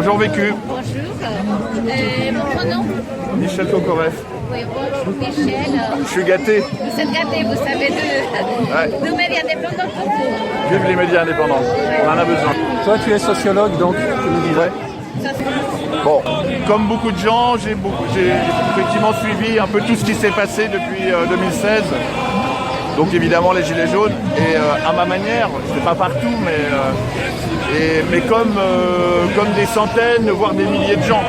Bonjour Vécu. Bonjour. Votre nom? Michel Kokoreff. Oui, bonjour Michel. Je suis gâté. Vous êtes gâté, vous savez, de nos médias indépendants pour vous. Vive les médias indépendants. On en a besoin. Toi, tu es sociologue, donc tu nous disais. Bon, comme beaucoup de gens, j'ai effectivement suivi un peu tout ce qui s'est passé depuis 2016. Donc évidemment les gilets jaunes, et à ma manière, c'est pas partout, mais comme des centaines, voire des milliers de gens.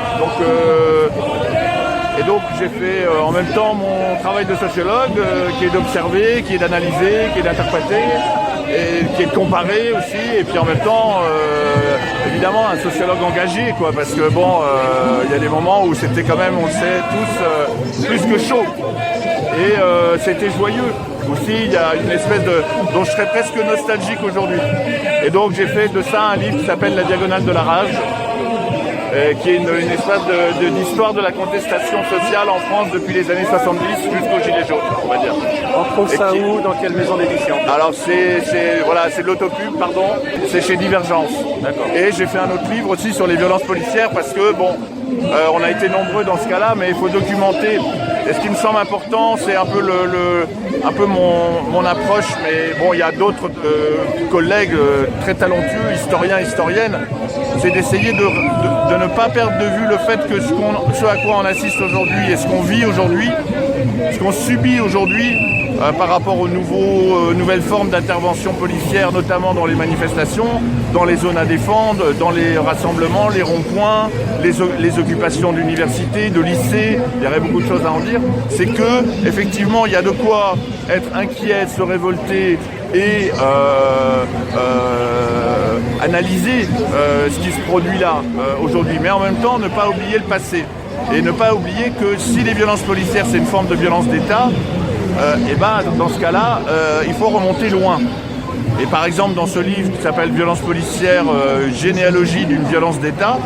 Donc j'ai fait en même temps mon travail de sociologue, qui est d'observer, qui est d'analyser, qui est d'interpréter, et qui est de comparer aussi, et puis en même temps, évidemment, un sociologue engagé, quoi, parce que bon, il y a des moments où c'était quand même, on le sait tous, plus que chaud. Et c'était joyeux. Aussi, il y a une espèce dont je serais presque nostalgique aujourd'hui. Et donc j'ai fait de ça un livre qui s'appelle La Diagonale de la Rage, qui est une espèce d'histoire de la contestation sociale en France depuis les années 70 jusqu'aux Gilets jaunes, on va dire. On trouve ça où, dans quelle maison d'édition? Alors c'est de l'autopub, pardon, c'est chez Divergence. D'accord. Et j'ai fait un autre livre aussi sur les violences policières parce que bon, on a été nombreux dans ce cas-là, mais il faut documenter. Et ce qui me semble important, c'est un peu mon approche, mais bon, il y a d'autres collègues très talentueux, historiennes, c'est d'essayer de ne pas perdre de vue le fait que ce à quoi on assiste aujourd'hui et ce qu'on vit aujourd'hui, ce qu'on subit aujourd'hui par rapport aux nouvelles formes d'intervention policière, notamment dans les manifestations, dans les zones à défendre, dans les rassemblements, les ronds-points, les occupations d'universités, de lycées, il y aurait beaucoup de choses à en dire, c'est que effectivement il y a de quoi être inquiet, se révolter et analyser ce qui se produit là aujourd'hui, mais en même temps ne pas oublier le passé et ne pas oublier que si les violences policières c'est une forme de violence d'État, et ben dans ce cas-là, il faut remonter loin. Et par exemple, dans ce livre qui s'appelle Violence policière, généalogie d'une violence d'État,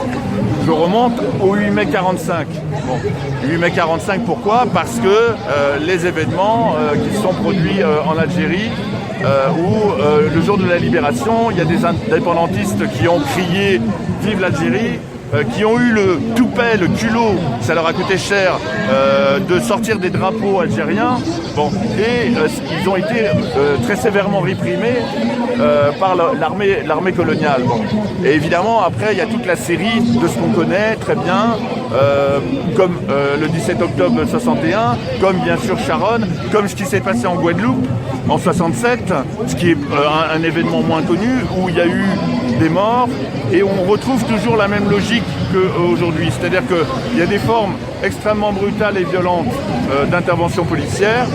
je remonte au 8 mai 45. Bon, 8 mai 45, pourquoi? Parce que les événements qui se sont produits en Algérie, où le jour de la libération, il y a des indépendantistes qui ont crié « Vive l'Algérie !» qui ont eu le toupet, le culot, ça leur a coûté cher, de sortir des drapeaux algériens, bon, et ils ont été très sévèrement réprimés par l'armée coloniale. Bon. Et évidemment, après, il y a toute la série de ce qu'on connaît très bien, comme le 17 octobre 61, comme bien sûr Charonne, comme ce qui s'est passé en Guadeloupe en 67, ce qui est un événement moins connu, où il y a eu des morts, et on retrouve toujours la même logique qu'aujourd'hui. C'est-à-dire qu'il y a des formes extrêmement brutales et violentes d'intervention policière.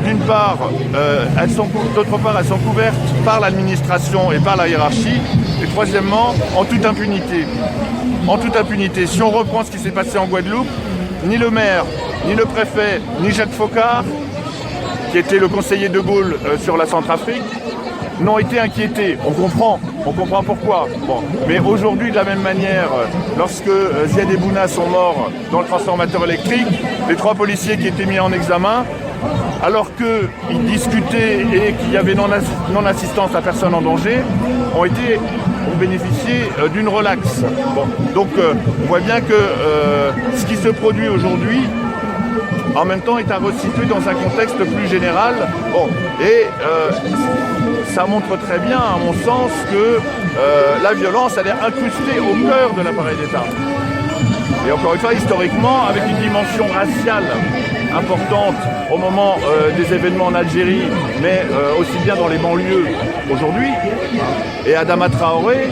D'une part, d'autre part, elles sont couvertes par l'administration et par la hiérarchie. Et troisièmement, en toute impunité. En toute impunité. Si on reprend ce qui s'est passé en Guadeloupe, ni le maire, ni le préfet, ni Jacques Faucard, qui était le conseiller de Gaulle sur la Centrafrique, n'ont été inquiétés. On comprend pourquoi. Bon. Mais aujourd'hui, de la même manière, lorsque Ziad et Bouna sont morts dans le transformateur électrique, les 3 policiers qui étaient mis en examen, alors qu'ils discutaient et qu'il y avait non-assistance à personne en danger, ont bénéficié d'une relaxe. Bon. Donc on voit bien que ce qui se produit aujourd'hui, en même temps, est à resituer dans un contexte plus général. Bon. Et ça montre très bien, à mon sens, que la violence, elle est incrustée au cœur de l'appareil d'État. Et encore une fois, historiquement, avec une dimension raciale importante au moment des événements en Algérie, mais aussi bien dans les banlieues aujourd'hui. Et Adama Traoré,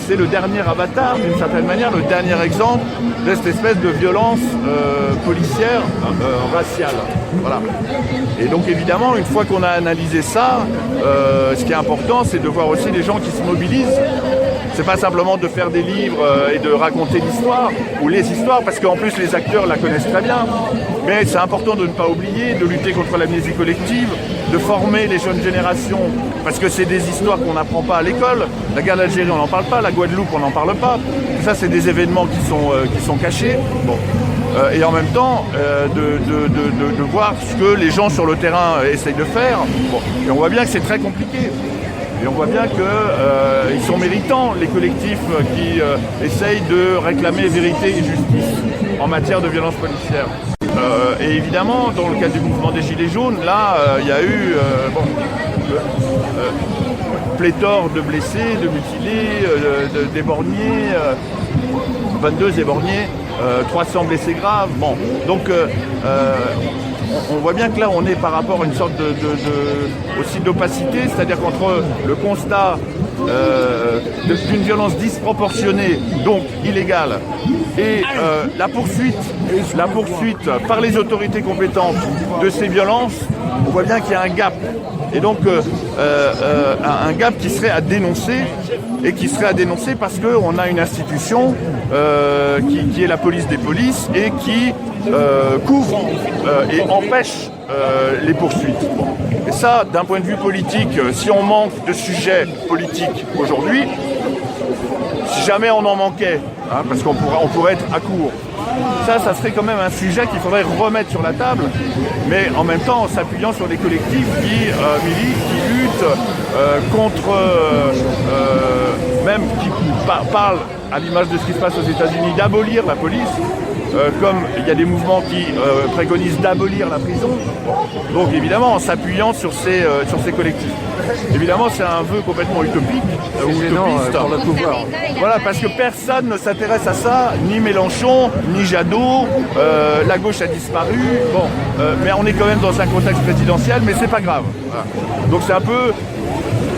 c'est le dernier avatar, d'une certaine manière, le dernier exemple de cette espèce de violence policière raciale. Voilà. Et donc évidemment, une fois qu'on a analysé ça, ce qui est important, c'est de voir aussi les gens qui se mobilisent. C'est pas simplement de faire des livres et de raconter l'histoire, ou les histoires, parce qu'en plus les acteurs la connaissent très bien. Mais c'est important de ne pas oublier, de lutter contre l'amnésie collective, de former les jeunes générations, parce que c'est des histoires qu'on n'apprend pas à l'école. La guerre d'Algérie, on n'en parle pas, la Guadeloupe, on n'en parle pas. Tout ça, c'est des événements qui sont cachés. Bon. Et en même temps, de voir ce que les gens sur le terrain essayent de faire. Bon. Et on voit bien que c'est très compliqué. Et on voit bien qu'ils sont méritants, les collectifs qui essayent de réclamer vérité et justice en matière de violence policière. Et évidemment, dans le cadre du mouvement des Gilets jaunes, là, il y a eu pléthore de blessés, de mutilés, d'éborgnés, 22 éborgnés, 300 blessés graves. Bon, donc on voit bien que là on est par rapport à une sorte aussi d'opacité, c'est-à-dire qu'entre le constat d'une violence disproportionnée, donc illégale, et la poursuite par les autorités compétentes de ces violences, on voit bien qu'il y a un gap. Et donc un gap qui serait à dénoncer, et qui serait à dénoncer parce qu'on a une institution qui est la police des polices et qui couvre et empêche les poursuites. Et ça, d'un point de vue politique, si on manque de sujets politiques aujourd'hui, si jamais on en manquait, hein, parce qu'on pourrait être à court, ça serait quand même un sujet qu'il faudrait remettre sur la table, mais en même temps en s'appuyant sur des collectifs qui militent, qui luttent contre, même qui parlent, à l'image de ce qui se passe aux États-Unis, d'abolir la police, comme il y a des mouvements qui préconisent d'abolir la prison. Donc évidemment en s'appuyant sur ces collectifs. Évidemment c'est un vœu complètement utopique, utopiste. Pour le pouvoir. Voilà, parce que personne ne s'intéresse à ça, ni Mélenchon, ni Jadot, la gauche a disparu, mais on est quand même dans un contexte présidentiel, mais c'est pas grave. Voilà. Donc c'est un peu,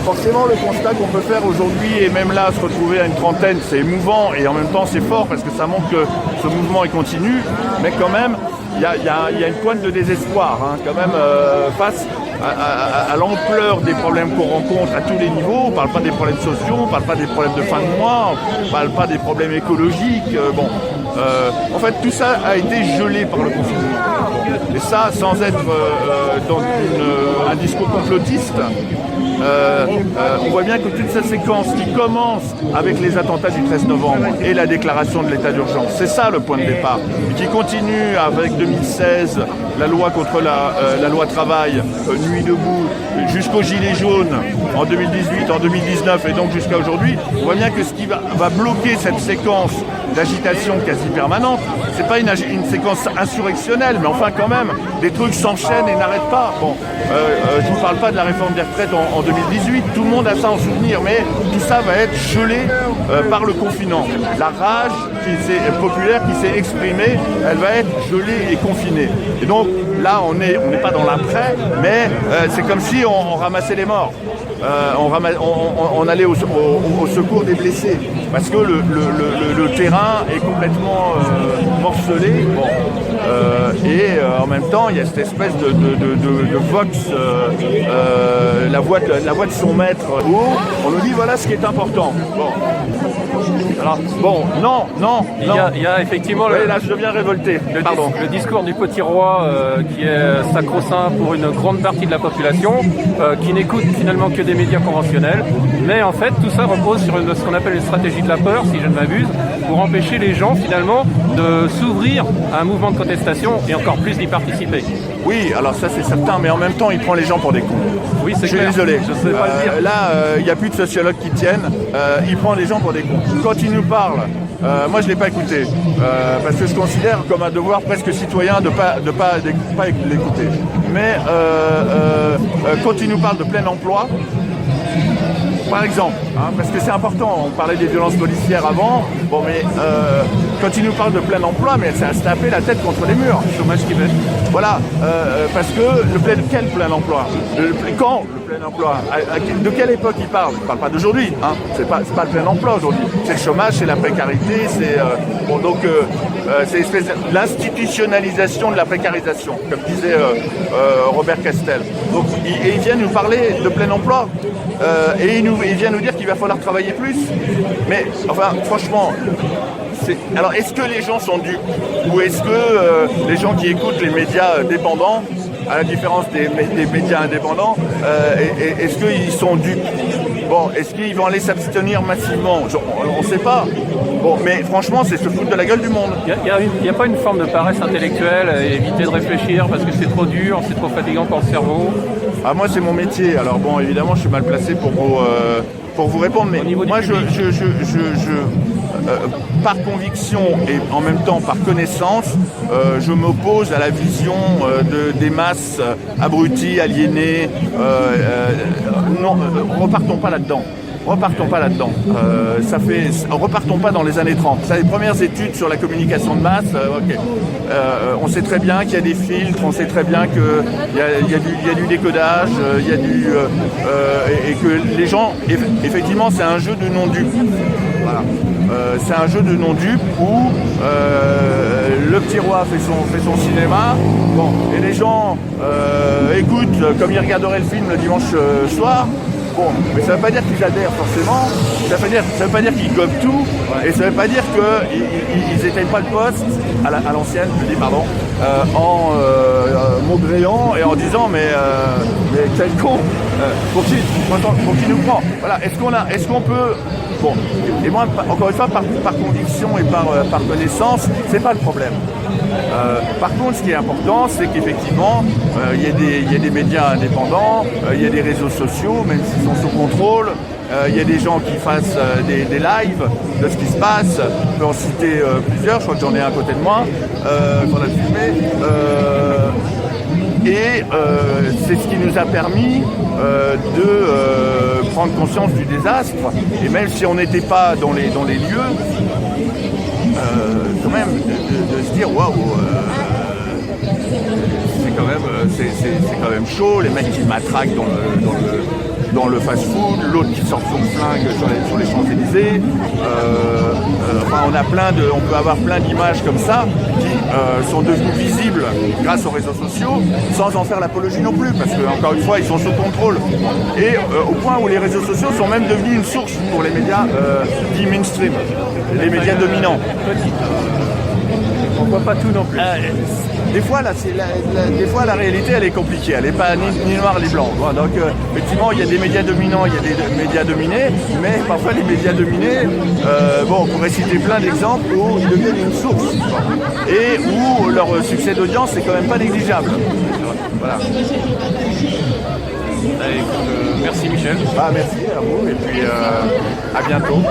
forcément le constat qu'on peut faire aujourd'hui, et même là se retrouver à une trentaine, c'est émouvant, et en même temps c'est fort, parce que ça montre que ce mouvement est continu, mais quand même, il y a une pointe de désespoir, hein, quand même, face à l'ampleur des problèmes qu'on rencontre à tous les niveaux. On ne parle pas des problèmes sociaux, on ne parle pas des problèmes de fin de mois, on ne parle pas des problèmes écologiques. En fait, tout ça a été gelé par le confinement. Et ça, sans être dans un discours complotiste, on voit bien que toute cette séquence qui commence avec les attentats du 13 novembre et la déclaration de l'état d'urgence, c'est ça le point de départ, et qui continue avec 2016, la loi contre la loi travail, Nuit debout, jusqu'aux Gilets jaunes en 2018, en 2019 et donc jusqu'à aujourd'hui. On voit bien que ce qui va bloquer cette séquence d'agitation quasi permanente, c'est pas une séquence insurrectionnelle, mais enfin quand même, des trucs s'enchaînent et n'arrêtent pas. Bon, je vous parle pas de la réforme des retraites en 2018, tout le monde a ça en souvenir, mais tout ça va être gelé par le confinement. La rage populaire qui s'est exprimée, elle va être gelée et confinée. Et donc là, on n'est pas dans l'après, mais c'est comme si on ramassait les morts. On allait au secours des blessés, parce que le terrain est complètement morcelé. Bon. Et en même temps, il y a cette espèce de vox, la voix de son maître, où on nous dit voilà ce qui est important. Bon. Alors, non. Il y a effectivement là, je deviens révolté. Le discours du petit roi qui est sacro-saint pour une grande partie de la population, qui n'écoute finalement que des médias conventionnels. Mais en fait, tout ça repose sur ce qu'on appelle une stratégie de la peur, si je ne m'abuse, pour empêcher les gens finalement de s'ouvrir à un mouvement de contestation et encore plus d'y participer. Oui, alors ça c'est certain, mais en même temps, il prend les gens pour des cons. Oui, c'est clair. Je suis désolé. Je sais pas le dire. Là, il n'y a plus de sociologues qui tiennent. Il prend les gens pour des cons. Quand il nous parle, moi je ne l'ai pas écouté, parce que je considère comme un devoir presque citoyen de pas l'écouter. Mais quand il nous parle de plein emploi, par exemple, hein, parce que c'est important, on parlait des violences policières avant, bon mais quand il nous parle de plein emploi, mais c'est à se taper la tête contre les murs. Chômage qui baisse. Voilà, parce que quel plein emploi? Quand le plein emploi? De quelle époque il parle? Il ne parle pas d'aujourd'hui, hein. C'est pas le plein emploi aujourd'hui. C'est le chômage, c'est la précarité, c'est c'est l'institutionnalisation de la précarisation, comme disait Robert Castel. Donc il vient nous parler de plein emploi. Et il vient nous dire qu'il va falloir travailler plus. Mais enfin, franchement, alors est-ce que les gens sont dupes? Ou est-ce que les gens qui écoutent les médias dépendants, à la différence des médias indépendants, est-ce qu'ils sont dupes? Bon, est-ce qu'ils vont aller s'abstenir massivement? On ne sait pas. Bon, mais franchement, c'est se foutre de la gueule du monde. Il n'y a pas une forme de paresse intellectuelle, éviter de réfléchir parce que c'est trop dur, c'est trop fatigant pour le cerveau? Ah, moi, c'est mon métier. Alors bon, évidemment, je suis mal placé pour vous répondre, mais moi, par conviction et en même temps par connaissance, je m'oppose à la vision des masses abruties, aliénées. Non, repartons pas là-dedans. Repartons pas là-dedans. Repartons pas dans les années 30. Ça, les premières études sur la communication de masse, ok. On sait très bien qu'il y a des filtres, on sait très bien qu'il y a du décodage, et que les gens, effectivement, c'est un jeu de non-dupes. Voilà. C'est un jeu de non-dupes où le petit roi fait son cinéma, bon, et les gens écoutent comme ils regarderaient le film le dimanche soir. Bon, mais ça ne veut pas dire qu'ils adhèrent forcément, ça veut pas dire qu'ils gobent tout, et ça ne veut pas dire qu'ils n'éteignent pas le poste, à l'ancienne, je dis pardon, en maugréant et en disant mais quel con, pour qui nous prend. Voilà, est-ce qu'on peut. Bon, et moi, encore une fois, par conviction et par connaissance, c'est pas le problème. Par contre, ce qui est important, c'est qu'effectivement, il y a des médias indépendants, il y a des réseaux sociaux, même s'ils sont sous contrôle, il y a des gens qui fassent des lives de ce qui se passe. Je peux en citer plusieurs, je crois que j'en ai un à côté de moi, qu'on a filmé. Et c'est ce qui nous a permis de prendre conscience du désastre. Et même si on n'était pas dans les lieux, quand même de se dire waouh, c'est quand même chaud. Les mecs qui matraquent dans le fast-food, l'autre qui sort son flingue sur les Champs-Élysées. Enfin, on peut avoir plein d'images comme ça qui sont devenues visibles grâce aux réseaux sociaux, sans en faire l'apologie non plus, parce que encore une fois, ils sont sous contrôle. Et au point où les réseaux sociaux sont même devenus une source pour les médias dits mainstream, les médias dominants. On voit pas tout non plus. Des fois, la réalité, elle est compliquée. Elle n'est pas ni noire ni blanc. Bon, donc, effectivement, il y a des médias dominants, il y a des médias dominés, mais parfois, les médias dominés, on pourrait citer plein d'exemples où ils deviennent une source. Et où leur succès d'audience n'est quand même pas négligeable. Voilà. Allez, merci Michel. Merci à vous, et puis à bientôt.